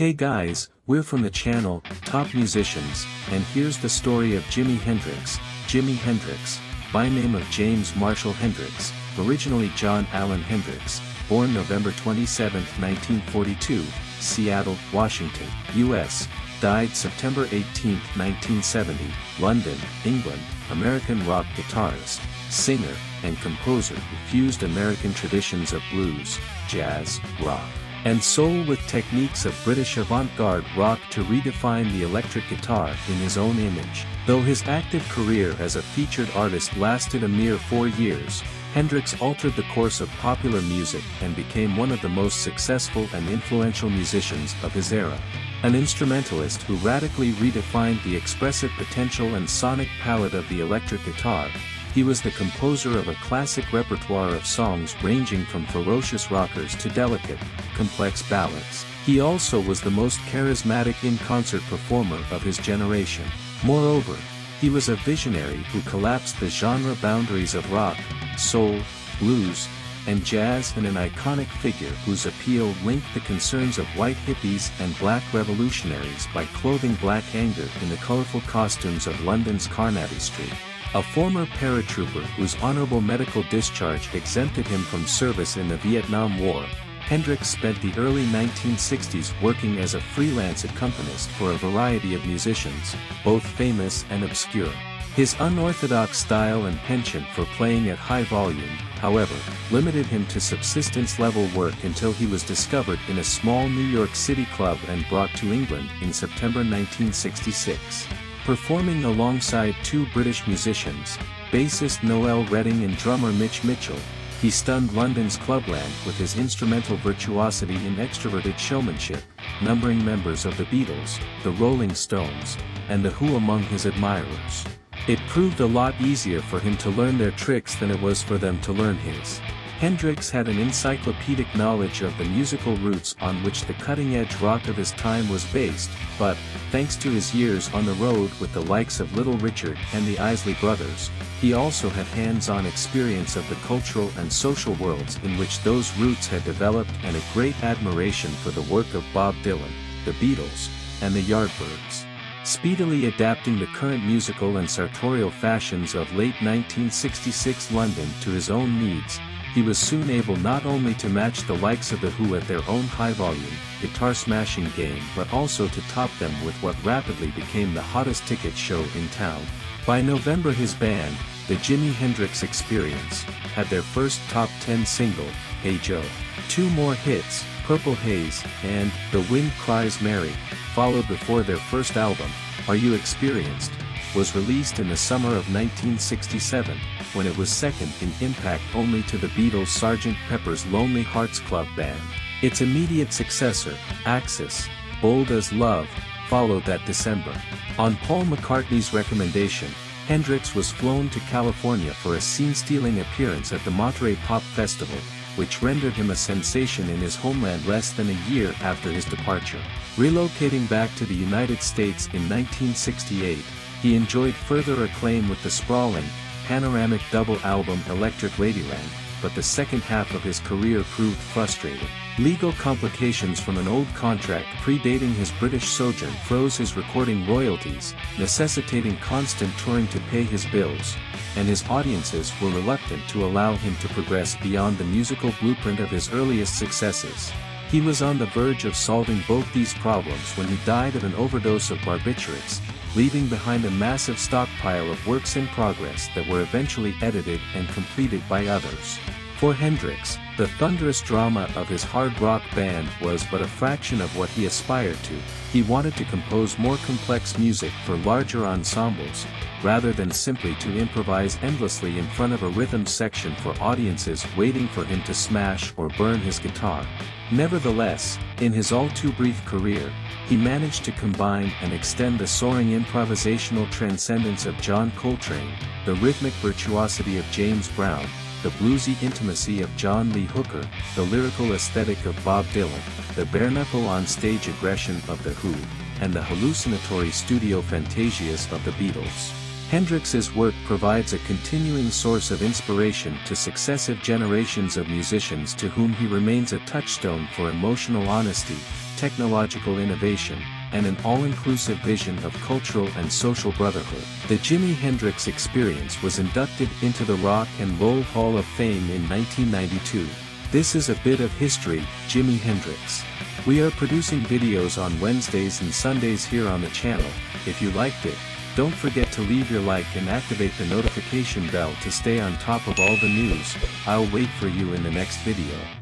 Hey guys, we're from the channel, Top Musicians, and here's the story of Jimi Hendrix. Jimi Hendrix, by name of James Marshall Hendrix, originally John Allen Hendrix, born November 27, 1942, Seattle, Washington, U.S., died September 18, 1970, London, England, American rock guitarist, singer, and composer who fused American traditions of blues, jazz, rock, and soul with techniques of British avant-garde rock to redefine the electric guitar in his own image. Though his active career as a featured artist lasted a mere 4 years, Hendrix altered the course of popular music and became one of the most successful and influential musicians of his era. An instrumentalist who radically redefined the expressive potential and sonic palette of the electric guitar, he was the composer of a classic repertoire of songs ranging from ferocious rockers to delicate, complex ballads. He also was the most charismatic in-concert performer of his generation. Moreover, he was a visionary who collapsed the genre boundaries of rock, soul, blues, and jazz, and an iconic figure whose appeal linked the concerns of white hippies and black revolutionaries by clothing black anger in the colorful costumes of London's Carnaby Street. A former paratrooper whose honorable medical discharge exempted him from service in the Vietnam War, Hendrix spent the early 1960s working as a freelance accompanist for a variety of musicians, both famous and obscure. His unorthodox style and penchant for playing at high volume, however, limited him to subsistence-level work until he was discovered in a small New York City club and brought to England in September 1966. Performing alongside two British musicians, bassist Noel Redding and drummer Mitch Mitchell, he stunned London's clubland with his instrumental virtuosity and extroverted showmanship, numbering members of the Beatles, the Rolling Stones, and the Who among his admirers. It proved a lot easier for him to learn their tricks than it was for them to learn his. Hendrix had an encyclopedic knowledge of the musical roots on which the cutting-edge rock of his time was based, but, thanks to his years on the road with the likes of Little Richard and the Isley Brothers, he also had hands-on experience of the cultural and social worlds in which those roots had developed and a great admiration for the work of Bob Dylan, the Beatles, and the Yardbirds. Speedily adapting the current musical and sartorial fashions of late 1966 London to his own needs, he was soon able not only to match the likes of the Who at their own high-volume, guitar-smashing game but also to top them with what rapidly became the hottest ticket show in town. By November his band, the Jimi Hendrix Experience, had their first top 10 single, Hey Joe. Two more hits, Purple Haze, and The Wind Cries Mary, followed before their first album, Are You Experienced, was released in the summer of 1967, when it was second in impact only to the Beatles' Sgt. Pepper's Lonely Hearts Club Band. Its immediate successor, Axis, Bold as Love, followed that December. On Paul McCartney's recommendation, Hendrix was flown to California for a scene-stealing appearance at the Monterey Pop Festival, which rendered him a sensation in his homeland less than a year after his departure. Relocating back to the United States in 1968, he enjoyed further acclaim with the sprawling, panoramic double album Electric Ladyland, but the second half of his career proved frustrating. Legal complications from an old contract predating his British sojourn froze his recording royalties, necessitating constant touring to pay his bills, and his audiences were reluctant to allow him to progress beyond the musical blueprint of his earliest successes. He was on the verge of solving both these problems when he died of an overdose of barbiturates, leaving behind a massive stockpile of works in progress that were eventually edited and completed by others. For Hendrix, the thunderous drama of his hard rock band was but a fraction of what he aspired to. He wanted to compose more complex music for larger ensembles, rather than simply to improvise endlessly in front of a rhythm section for audiences waiting for him to smash or burn his guitar. Nevertheless, in his all-too-brief career, he managed to combine and extend the soaring improvisational transcendence of John Coltrane, the rhythmic virtuosity of James Brown, the bluesy intimacy of John Lee Hooker, the lyrical aesthetic of Bob Dylan, the bare-knuckle on-stage aggression of The Who, and the hallucinatory studio fantasias of the Beatles. Hendrix's work provides a continuing source of inspiration to successive generations of musicians to whom he remains a touchstone for emotional honesty, technological innovation, and an all-inclusive vision of cultural and social brotherhood. The Jimi Hendrix Experience was inducted into the Rock and Roll Hall of Fame in 1992. This is a bit of history, Jimi Hendrix. We are producing videos on Wednesdays and Sundays here on the channel. If you liked it, don't forget to leave your like and activate the notification bell to stay on top of all the news. I'll wait for you in the next video.